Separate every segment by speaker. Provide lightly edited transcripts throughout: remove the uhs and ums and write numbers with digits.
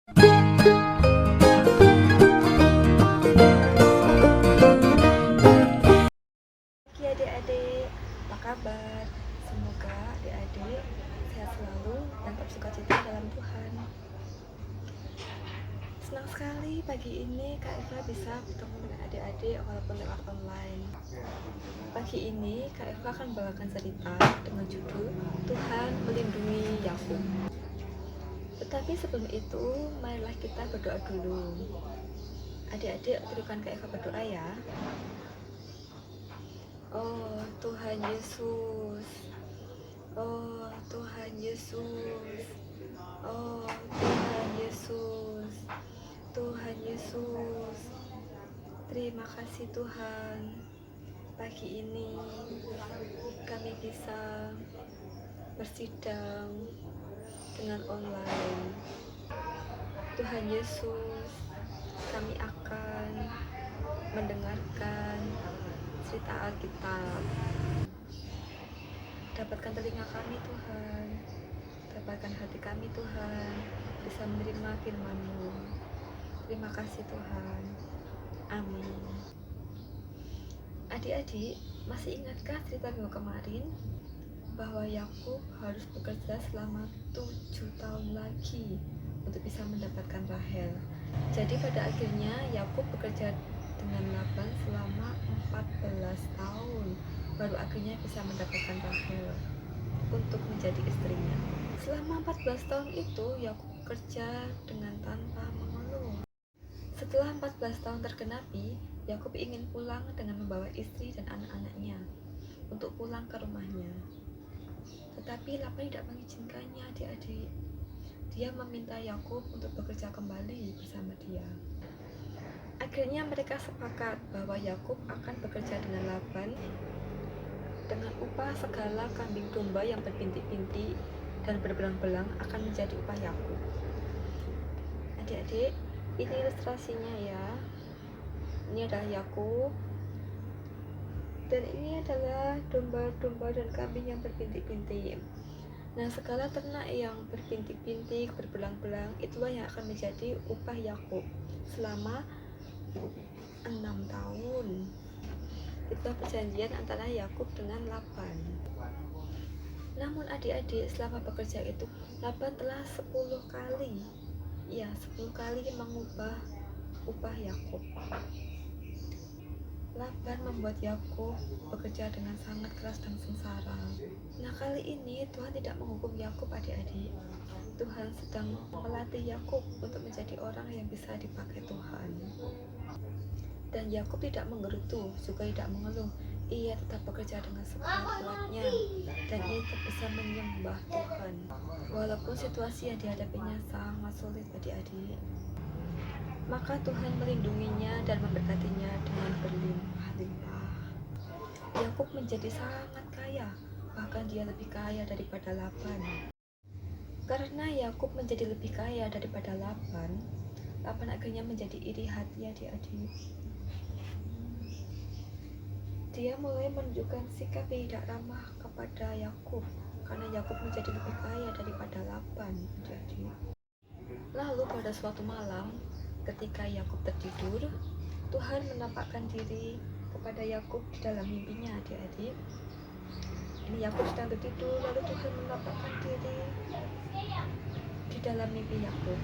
Speaker 1: Pagi adik-adik, apa kabar? Semoga adik-adik sehat selalu dan tetap sukacita dalam Tuhan. Senang sekali pagi ini Kak Eva bisa bertemu dengan adik-adik walaupun lewat online. Pagi ini Kak Eva akan membawakan cerita dengan judul Tuhan Melindungi Yakub. Tetapi sebelum itu, marilah kita berdoa dulu. Adik-adik, berikan Kak Eva berdoa ya. Oh Tuhan Yesus, oh Tuhan Yesus, oh Tuhan Yesus, Tuhan Yesus. Terima kasih Tuhan, pagi ini kami bisa bersidang dengan online. Tuhan Yesus, kami akan mendengarkan cerita Alkitab. Dapatkan telinga kami Tuhan, dapatkan hati kami Tuhan, bisa menerima firman-Mu. Terima kasih Tuhan. Amin. Adik-adik, masih ingatkah cerita minggu kemarin bahwa Yakub harus bekerja selama 7 tahun lagi untuk bisa mendapatkan Rahel? Jadi pada akhirnya Yakub bekerja dengan Laban selama 14 tahun baru akhirnya bisa mendapatkan Rahel untuk menjadi istrinya. Selama 14 tahun itu Yakub bekerja dengan tanpa mengeluh. Setelah 14 tahun tergenapi, Yakub ingin pulang dengan membawa istri dan anak-anaknya untuk pulang ke rumahnya. Tetapi Laban tidak mengizinkannya, adik-adik. Dia meminta Yakub untuk bekerja kembali bersama dia. Akhirnya mereka sepakat bahwa Yakub akan bekerja dengan Laban dengan upah segala kambing domba yang berpintik-pintik dan berbelang-belang akan menjadi upah Yakub. Adik-adik, ini ilustrasinya ya. Ini adalah Yakub dan ini adalah domba-domba dan kambing yang berpintik-pintik. Nah, segala ternak yang berpintik-pintik, berbelang-belang, itulah yang akan menjadi upah Yakub selama 6 tahun. Itulah perjanjian antara Yakub dengan Laban. Namun adik-adik, selama bekerja itu Laban telah 10 kali mengubah upah Yakub. Laban membuat Yakub bekerja dengan sangat keras dan sengsara. Nah, kali ini Tuhan tidak menghukum Yakub, adik-adik. Tuhan sedang melatih Yakub untuk menjadi orang yang bisa dipakai Tuhan. Dan Yakub tidak menggerutu, juga tidak mengeluh. Ia tetap bekerja dengan sekuat kuatnya dan ia tetap bisa menyembah Tuhan walaupun situasi yang dihadapinya sangat sulit, adik-adik. Maka Tuhan melindunginya dan memberkatinya dengan berlimpah-limpah. Yakub menjadi sangat kaya, bahkan dia lebih kaya daripada Laban. Karena Yakub menjadi lebih kaya daripada Laban, Laban akhirnya menjadi iri hati, adik-adik. Dia mulai menunjukkan sikap yang tidak ramah kepada Yakub karena Yakub menjadi lebih kaya daripada Laban, adik-adik. Lalu pada suatu malam, ketika Yakub tertidur, Tuhan menampakkan diri kepada Yakub di dalam mimpinya, adik-adik. Ini Yakub sedang tertidur, lalu Tuhan menampakkan diri di dalam mimpi Yakub.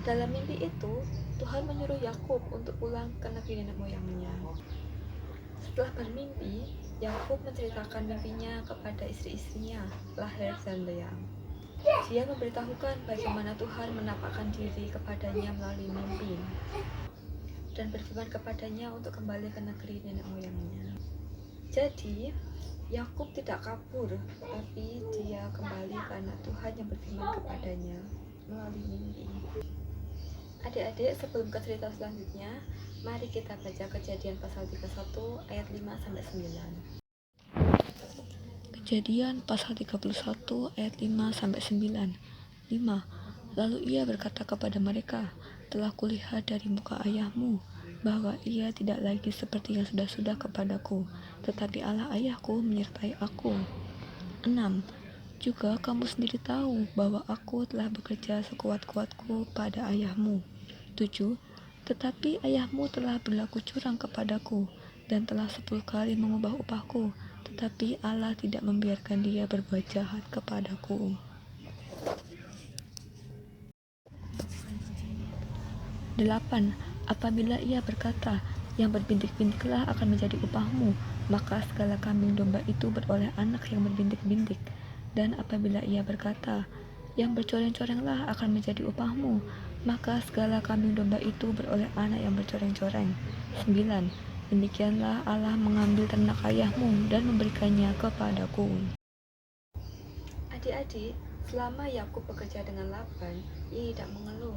Speaker 1: Dalam mimpi itu, Tuhan menyuruh Yakub untuk pulang ke negeri nenek moyangnya. Setelah bermimpi, Yakub menceritakan mimpinya kepada istri-istrinya, Rahel dan Lea. Dia memberitahukan bagaimana Tuhan menampakkan diri kepadanya melalui mimpi dan berfirman kepadanya untuk kembali ke negeri nenek moyangnya. Jadi, Yakub tidak kabur, tapi dia kembali karena Tuhan yang berfirman kepadanya melalui mimpi. Adik-adik, sebelum ke cerita selanjutnya, mari kita baca Kejadian pasal 31 ayat 5-9. Kejadian pasal 31 ayat 5-9. 5. Lalu ia berkata kepada mereka, telah kulihat dari muka ayahmu bahwa ia tidak lagi seperti yang sudah-sudah kepadaku, tetapi Allah ayahku menyertai aku. 6. Juga kamu sendiri tahu bahwa aku telah bekerja sekuat-kuatku pada ayahmu. 7. Tetapi ayahmu telah berlaku curang kepadaku dan telah 10 kali mengubah upahku, tetapi Allah tidak membiarkan dia berbuat jahat kepadaku. 8. Apabila ia berkata, yang berbintik-bintiklah akan menjadi upahmu, maka segala kambing domba itu beroleh anak yang berbintik-bintik. Dan apabila ia berkata, yang bercoreng-corenglah akan menjadi upahmu, maka segala kambing domba itu beroleh anak yang bercoreng-coreng. 9. Demikianlah Allah mengambil ternak ayahmu dan memberikannya kepadaku. Adik-adik, selama Yakub bekerja dengan Laban, ia tidak mengeluh.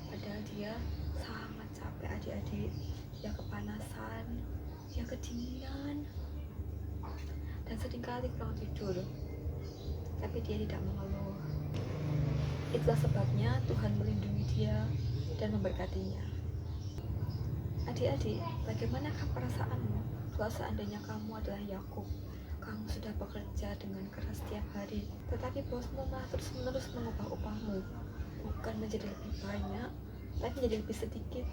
Speaker 1: Padahal dia sangat capek adik-adik. Dia kepanasan, dia kedinginan, dan seringkali kurang tidur. Tapi dia tidak mengeluh. Itulah sebabnya Tuhan melindungi dia dan memberkatinya. Adik-adik, bagaimanakah perasaanmu kalau seandainya kamu adalah Yakub? Kamu sudah bekerja dengan keras setiap hari, tetapi bosmu malah terus-menerus mengubah upahmu. Bukan menjadi lebih banyak, tapi menjadi lebih sedikit.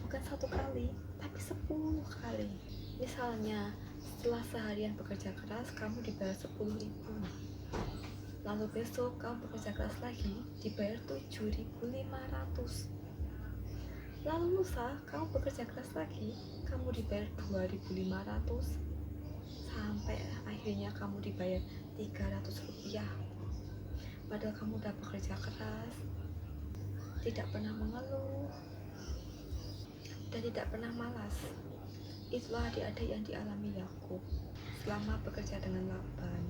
Speaker 1: Bukan 1 kali, tapi 10 kali. Misalnya, setelah seharian bekerja keras, kamu dibayar 10.000. Lalu besok kamu bekerja keras lagi, dibayar 7.500. Lalu lusa kamu bekerja keras lagi, kamu dibayar 2.500. Sampai akhirnya kamu dibayar 300 rupiah. Padahal kamu udah bekerja keras, tidak pernah mengeluh, dan tidak pernah malas. Itulah adik-adik yang dialami Yakub selama bekerja dengan Laban.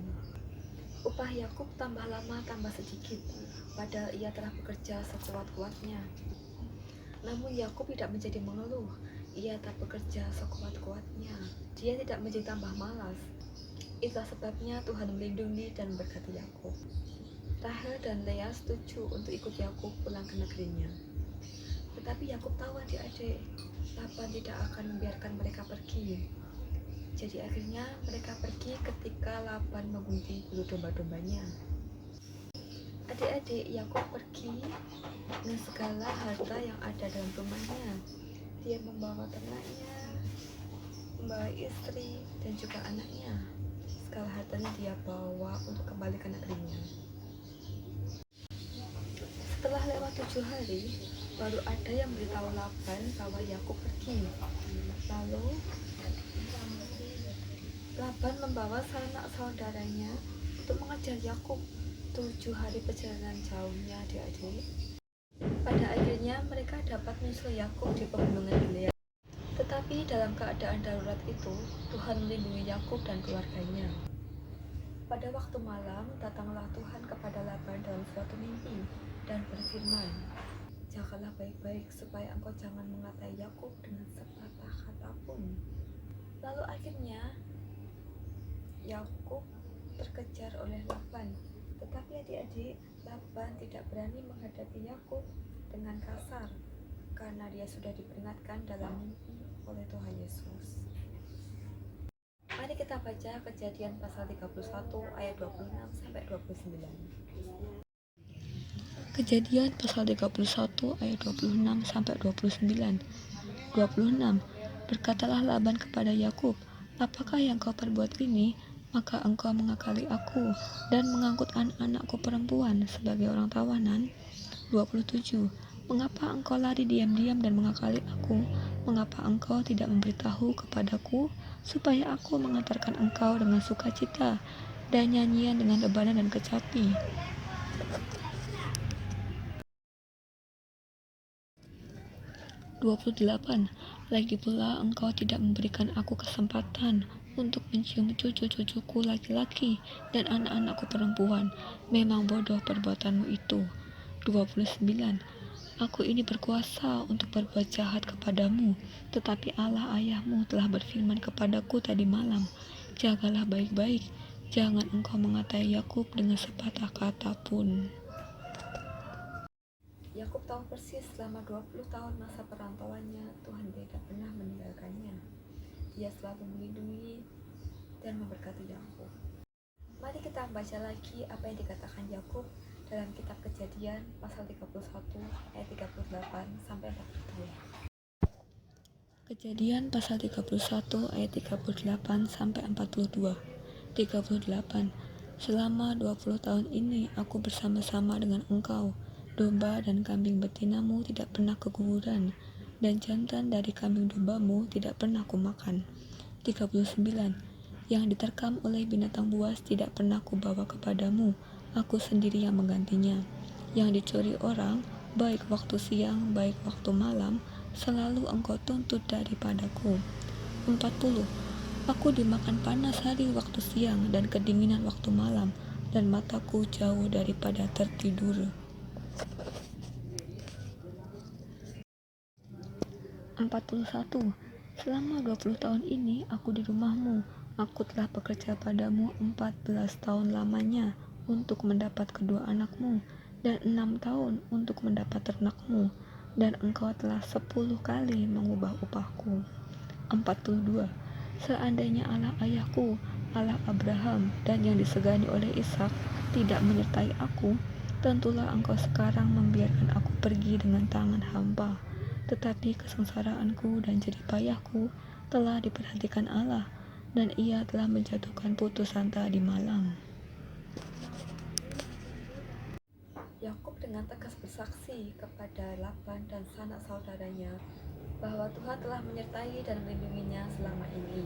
Speaker 1: Upah Yakub tambah lama tambah sedikit, padahal ia telah bekerja sekuat-kuatnya. Namun Yakub tidak menjadi mengeluh, ia tak bekerja sekuat-kuatnya. Dia tidak menjadi tambah malas. Itulah sebabnya Tuhan melindungi dan memberkati Yakub. Rahel dan Lea setuju untuk ikut Yakub pulang ke negerinya. Tetapi Yakub tahu adik-adik, Laban tidak akan membiarkan mereka pergi. Jadi akhirnya mereka pergi ketika Laban menggunting bulu domba-dombanya. Adik-adik, Yakub pergi dengan segala harta yang ada dalam rumahnya. Dia membawa ternaknya, membawa istri, dan juga anaknya. Segala hartanya dia bawa untuk kembali ke negerinya. Setelah lewat 7 hari, baru ada yang beritahu Laban bahwa Yakub pergi. Lalu Laban membawa sanak saudaranya untuk mengejar Yakub. 7 hari perjalanan jauhnya adik-adik. Pada akhirnya mereka dapat menyusul Yakub di pegunungan Gilead. Tetapi dalam keadaan darurat itu, Tuhan melindungi Yakub dan keluarganya. Pada waktu malam, datanglah Tuhan kepada Laban dalam suatu mimpi dan berfirman, "Jagalah baik-baik supaya engkau jangan mengatai Yakub dengan sepatah kata pun." Lalu akhirnya Yakub terkejar oleh Laban, tetapi adik-adik, Laban tidak berani menghadapi Yakub dengan kasar karena dia sudah diperingatkan dalam mimpi oleh Tuhan Yesus. Mari kita baca Kejadian pasal 31 ayat 26 sampai 29. Kejadian pasal 31 ayat 26 sampai 29. 26. Berkatalah Laban kepada Yakub, "Apakah yang kau perbuat ini? Maka engkau mengakali aku dan mengangkut anak-anakku perempuan sebagai orang tawanan." 27. Mengapa engkau lari diam-diam dan mengakali aku? Mengapa engkau tidak memberitahu kepadaku supaya aku mengantarkan engkau dengan sukacita dan nyanyian dengan rebana dan kecapi? 28. Lagi pula engkau tidak memberikan aku kesempatan untuk mencium cucu-cucuku laki-laki dan anak-anakku perempuan. Memang bodoh perbuatanmu itu. 29. Aku ini berkuasa untuk berbuat jahat kepadamu, tetapi Allah ayahmu telah berfirman kepadaku tadi malam, jagalah baik-baik, jangan engkau mengatai Yakub dengan sepatah kata pun. Yakub tahu persis selama 20 tahun masa perantauannya, Tuhan tidak pernah meninggalkannya. Dia selalu melindungi dan memberkati Yakub. Mari kita membaca lagi apa yang dikatakan Yakub dalam kitab Kejadian pasal 31 ayat 38 sampai 42. Kejadian pasal 31 ayat 38 sampai 42. 38. Selama 20 tahun ini aku bersama-sama dengan engkau. Domba dan kambing betinamu tidak pernah keguguran, dan jantan dari kambing dombamu tidak pernah kumakan. 39. Yang diterkam oleh binatang buas tidak pernah kubawa kepadamu, aku sendiri yang menggantinya. Yang dicuri orang, baik waktu siang, baik waktu malam, selalu engkau tuntut daripadaku. 40. Aku dimakan panas hari waktu siang dan kedinginan waktu malam, dan mataku jauh daripada tertidur. 41. Selama 20 tahun ini aku di rumahmu. Aku telah bekerja padamu 14 tahun lamanya untuk mendapat kedua anakmu, dan 6 tahun untuk mendapat ternakmu, dan engkau telah 10 kali mengubah upahku. 42. Seandainya Allah ayahku, Allah Abraham, dan yang disegani oleh Ishak tidak menyertai aku, tentulah engkau sekarang membiarkan aku pergi dengan tangan hampa. Tetapi kesengsaraanku dan jerih payahku telah diperhatikan Allah, dan Ia telah menjatuhkan putusan tadi malam. Yakub dengan tegas bersaksi kepada Laban dan sanak saudaranya bahwa Tuhan telah menyertai dan melindunginya selama ini.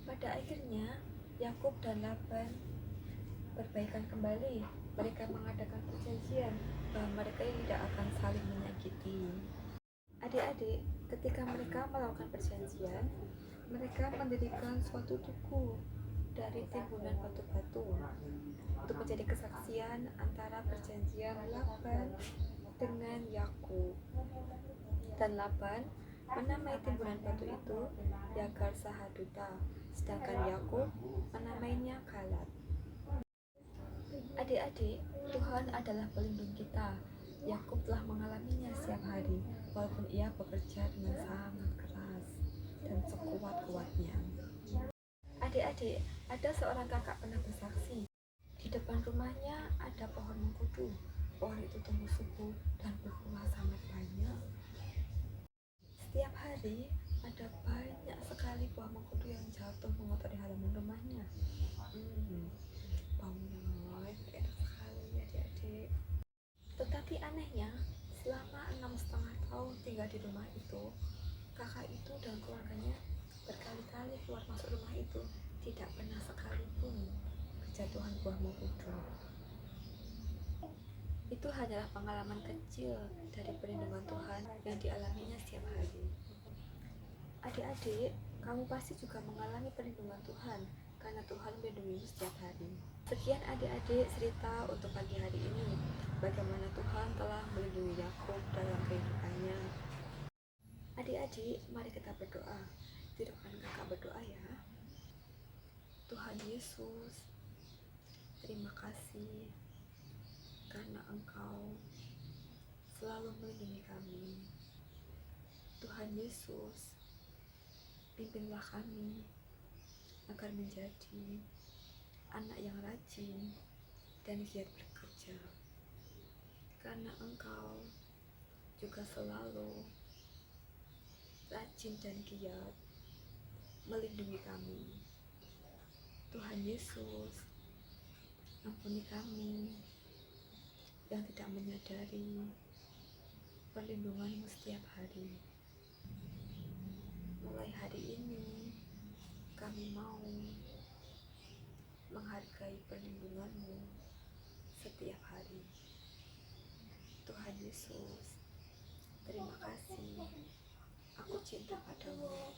Speaker 1: Pada akhirnya, Yakub dan Laban berbaikan kembali. Mereka mengadakan perjanjian bahwa mereka tidak akan saling menyakiti. Adik-adik, ketika mereka melakukan perjanjian, mereka mendirikan suatu tugu dari timbunan batu-batu untuk menjadi kesaksian antara perjanjian Laban dengan Yakub. Dan Laban menamai timbunan batu itu Yagar Sahaduta, sedangkan Yakub menamainya Galat. Adik-adik, Tuhan adalah pelindung kita. Yakub telah mengalaminya setiap hari, walaupun ia bekerja dengan sangat keras dan sekuat-kuatnya. Adik-adik, ada seorang kakak pernah bersaksi. Di depan rumahnya ada pohon mengkudu. Pohon itu tumbuh subur dan berbuah sangat banyak. Setiap hari ada banyak sekali buah mengkudu yang jatuh mengotori halaman rumahnya. Baunya enak sekali, adik-adik. Tetapi anehnya, selama 6,5 tahun tinggal di rumah itu, kakak itu dan keluarganya berkali-kali keluar masuk rumah itu, tidak pernah sekalipun kejatuhan buah mengkudu. Itu hanyalah pengalaman kecil dari perlindungan Tuhan yang dialaminya setiap hari. Adik-adik, kamu pasti juga mengalami perlindungan Tuhan karena Tuhan melindungimu setiap hari. Sekian adik-adik cerita untuk pagi hari ini, bagaimana Tuhan telah melindungi Yakub dalam kehidupannya. Adik-adik, mari kita berdoa. Di depan kakak berdoa ya. Tuhan Yesus, terima kasih karena Engkau selalu melindungi kami. Tuhan Yesus, pimpinlah kami agar menjadi anak yang rajin dan giat bekerja, karena Engkau juga selalu rajin dan giat melindungi kami. Tuhan Yesus, ampuni kami yang tidak menyadari perlindungan-Mu setiap hari. Mulai hari ini, kami mau menghargai perlindungan-Mu setiap hari. Tuhan Yesus, terima kasih. Aku cinta padamu.